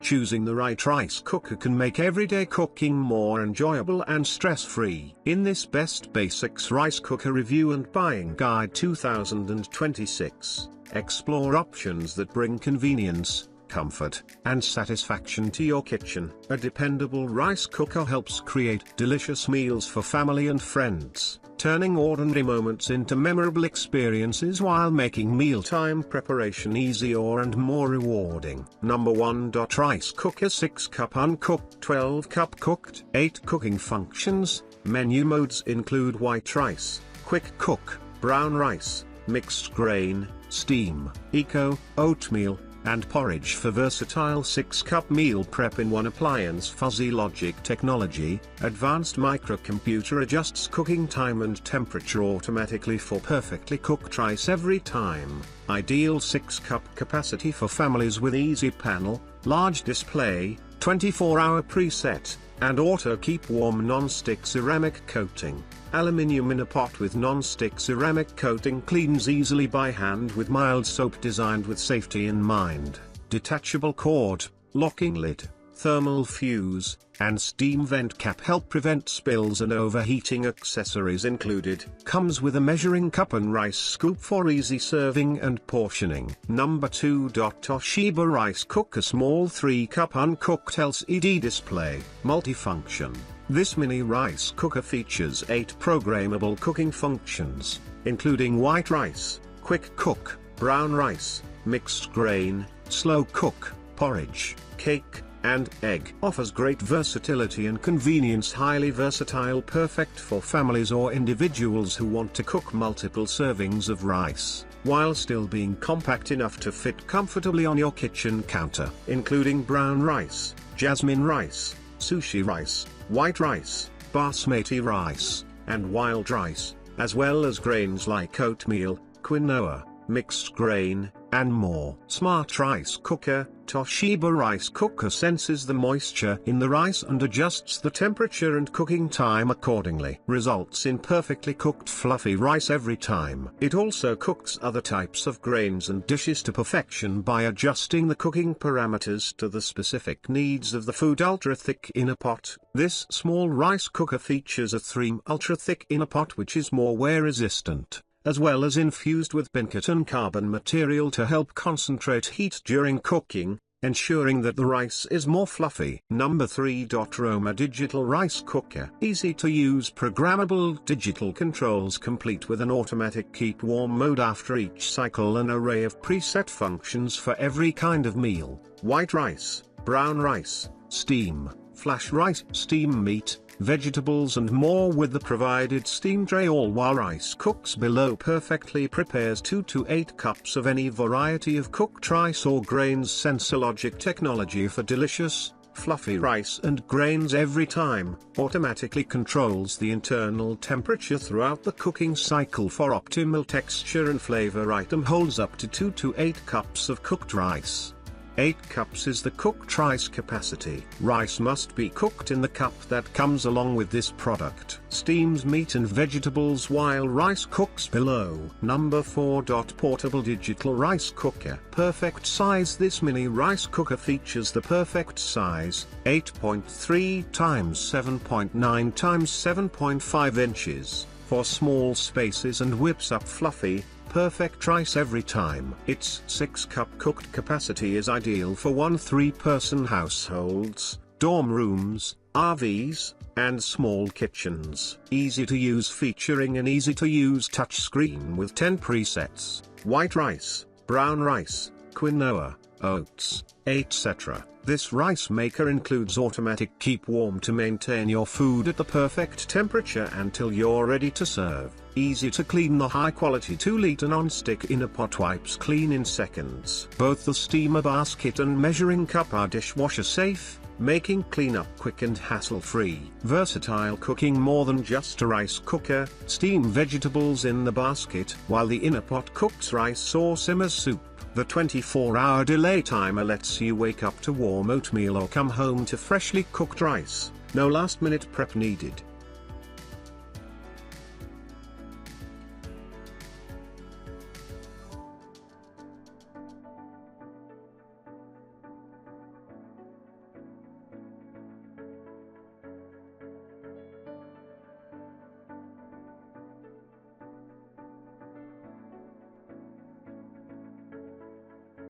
Choosing the right rice cooker can make everyday cooking more enjoyable and stress-free. In this Best Basics Rice Cooker Review and Buying Guide 2026, explore options that bring convenience, comfort, and satisfaction to your kitchen. A dependable rice cooker helps create delicious meals for family and friends, turning ordinary moments into memorable experiences while making mealtime preparation easier and more rewarding. Number 1. Rice Cooker 6-cup uncooked, 12-cup cooked. 8 cooking functions. Menu modes include white rice, quick cook, brown rice, mixed grain, steam, eco, oatmeal, and porridge. For versatile 6-cup meal prep in one appliance. Fuzzy logic technology, advanced microcomputer adjusts cooking time and temperature automatically for perfectly cooked rice every time. Ideal 6-cup capacity for families with easy panel, large display, 24-hour preset, and auto keep warm non-stick ceramic coating. Aluminium in a pot with non-stick ceramic coating cleans easily by hand with mild soap designed with safety in mind. Detachable cord, locking lid, thermal fuse, and steam vent cap help prevent spills and overheating. Accessories included. Comes with a measuring cup and rice scoop for easy serving and portioning. Number 2. Toshiba Rice Cooker Small 3-cup uncooked LCD display. Multifunction. This mini rice cooker features 8 programmable cooking functions, including white rice, quick cook, brown rice, mixed grain, slow cook, porridge, cake, and egg. Offers great versatility and convenience. Highly versatile, perfect for families or individuals who want to cook multiple servings of rice, while still being compact enough to fit comfortably on your kitchen counter. Including brown rice, jasmine rice, sushi rice, white rice, basmati rice, and wild rice, as well as grains like oatmeal, quinoa, mixed grain, and more. Smart Rice Cooker. Toshiba Rice Cooker senses the moisture in the rice and adjusts the temperature and cooking time accordingly. Results in perfectly cooked fluffy rice every time. It also cooks other types of grains and dishes to perfection by adjusting the cooking parameters to the specific needs of the food. Ultra thick inner pot. This small rice cooker features a 3 ultra thick inner pot which is more wear resistant, as well as infused with bincut and carbon material to help concentrate heat during cooking, ensuring that the rice is more fluffy. Number 3. Aroma Digital Rice Cooker. Easy to use programmable digital controls complete with an automatic keep warm mode after each cycle. An array of preset functions for every kind of meal. White rice, brown rice, steam, flash rice, steam meat, vegetables and more with the provided steam tray, all while rice cooks below perfectly prepares 2 to 8 cups of any variety of cooked rice or grains. Sensor logic technology for delicious, fluffy rice and grains every time. Automatically controls the internal temperature throughout the cooking cycle for optimal texture and flavor. Item holds up to 2 to 8 cups of cooked rice. 8 cups is the cooked rice capacity. Rice must be cooked in the cup that comes along with this product. Steams meat and vegetables while rice cooks below. Number 4. Portable Digital Rice Cooker. Perfect size. This mini rice cooker features the perfect size, 8.3 x 7.9 x 7.5 inches, for small spaces and whips up fluffy, perfect rice every time. Its 6-cup cooked capacity is ideal for 1-3-person households, dorm rooms, RVs, and small kitchens. Easy to use, featuring an easy-to-use touchscreen with 10 presets. White rice, brown rice, quinoa, oats, etc. This rice maker includes automatic keep warm to maintain your food at the perfect temperature until you're ready to serve. Easy to clean. The high-quality 2-liter non-stick inner pot wipes clean in seconds. Both the steamer basket and measuring cup are dishwasher safe, making cleanup quick and hassle-free. Versatile cooking. More than just a rice cooker. Steam vegetables in the basket while the inner pot cooks rice or simmers soup. The 24-hour delay timer lets you wake up to warm oatmeal or come home to freshly cooked rice. No last-minute prep needed.